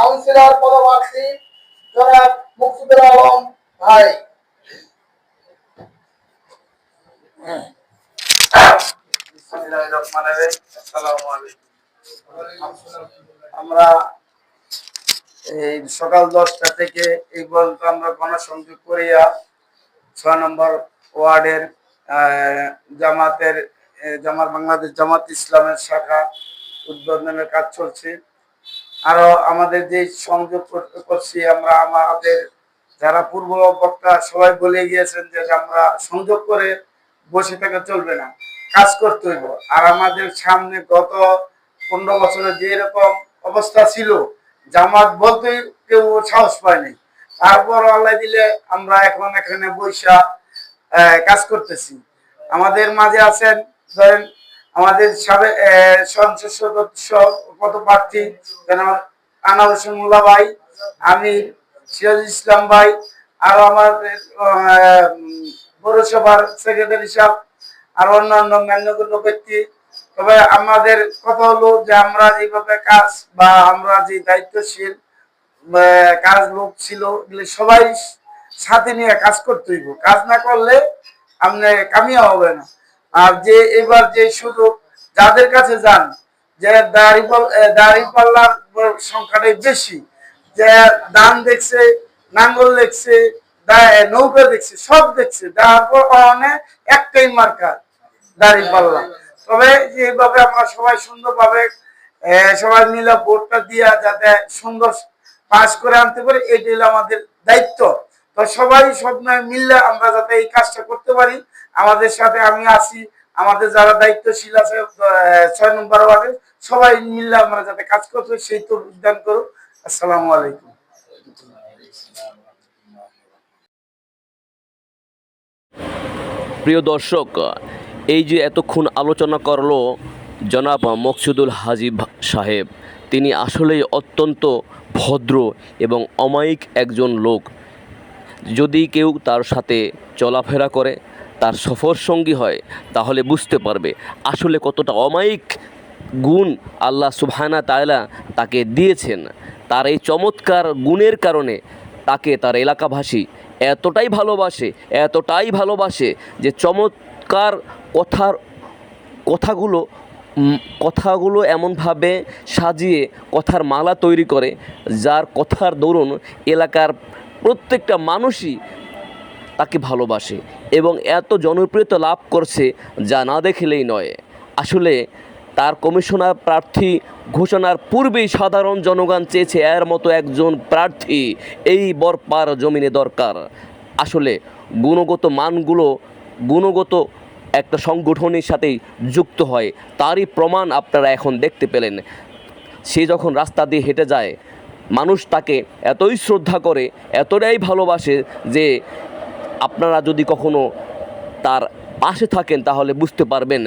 Councillor পদপ্রার্থী জনাব মুকসুদুল আলম ভাই। আমরা এই সকাল 10টা থেকে এই পর্যন্ত আমরা গণসংযোগ করিয়া 6 নম্বর ওয়ার্ডের বাংলাদেশ জামাত ইসলামের শাখা উদ্বোধনের কাজ চলছে। আরো আমাদের যে সংযোগ করছি আমরা, আমাদের যারা পূর্ব বক্তা সবাই বলে গিয়েছেন যে আমরা সংযোগ করে বসে থাকা চলবে না, কাজ করতে হইব। আর আমাদের সামনে গত 15 বছরে যে এরকম অবস্থা ছিল, জামাত বলতে কেউ সাহস পায়নি, তারপর আল্লাহ দিলে আমরা এখন এখানে বৈশা কাজ করতেছি। আমাদের মাঝে আছেন ধরেন আমাদের সাবেক সংসদ সদস্য পদপ্রার্থী আনোয়ার হোসেন মোল্লা ভাই, আমি সিরাজুল ইসলাম ভাই, আরো আমাদের পৌরসভার সেক্রেটারি সাহেব আর অন্যান্য মান্যগণ্য ব্যক্তি। তবে আমাদের কথা হলো যে আমরা যেভাবে কাজ বা আমরা যে দায়িত্বশীল কাজ লোক ছিল সবাই সাথে নিয়ে কাজ করতে হইব, কাজ না করলে আপনি কামিয়া হবে না। আর যে এবার যে সুযোগ যাদের কাছে যান, যে দাঁড়িপাল্লার সংখ্যাটাই বেশি, যে ধান দেখছে, নাঙ্গল দেখছে, নৌকা দেখছে, সব দেখছে, তারপর একটাই মার্কা দাঁড়িপাল্লা। তবে যেভাবে আমরা সবাই সুন্দরভাবে সবাই মিলে ভোটটা দিয়া যাতে সুন্দর পাস করে আনতে পারি, এটাই হলো আমাদের দায়িত্ব। তো সবাই সব মিললে আমরা যাতে এই কাজটা করতে পারি, আমাদের সাথে আমি আছি, আমাদের যারা দায়িত্বশীল আছে 6 নম্বর ওয়ার্ডে, সবাই মিললে আমরা যাতে কাজ করতে সেই তো উদ্যান করুক। আসসালামু আলাইকুম। প্রিয় দর্শক, এই যে এতক্ষণ আলোচনা করলো জনাব মকসুদুল হাজি সাহেব, তিনি আসলেই অত্যন্ত ভদ্র এবং অমায়িক একজন লোক। যদি কেউ তার সাথে চলাফেরা করে, তার সফর সঙ্গী হয়, তাহলে বুঝতে পারবে আসলে কতটা অমায়িক গুণ আল্লাহ সুবহানাহু তাআলা তাকে দিয়েছেন। তার এই চমৎকার গুণের কারণে তাকে তার এলাকাবাসী এতটাই ভালোবাসে যে চমৎকার কথাগুলো এমনভাবে সাজিয়ে কথার মালা তৈরি করে, যার কথার দরুন এলাকার প্রত্যেকটা মানুষই তাকে ভালোবাসে এবং এত জনপ্রিয়তা লাভ করছে যা না দেখলেই নয়। আসলে তার কমিশনার প্রার্থী ঘোষণার পূর্বেই সাধারণ জনগণ চেয়েছে এর মতো একজন প্রার্থী এই বরপার জমিনে দরকার। আসলে গুণগত একটা সংগঠনের সাথেই যুক্ত হয়, তারই প্রমাণ আপনারা এখন দেখতে পেলেন। সে যখন রাস্তা দিয়ে হেঁটে যায়, মানুষ তাকে এতই শ্রদ্ধা করে, এতটাই ভালোবাসে যে আপনারা যদি কখনো তার পাশে থাকেন তাহলে বুঝতে পারবেন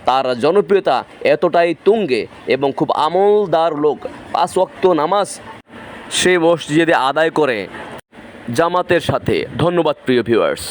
তার জনপ্রিয়তা এতটাই তুঙ্গে এবং খুব আমলদার লোক। 5 ওয়াক্ত নামাজ সে মসজিদে আদায় করে জামাতের সাথে। ধন্যবাদ প্রিয় ভিউয়ার্স।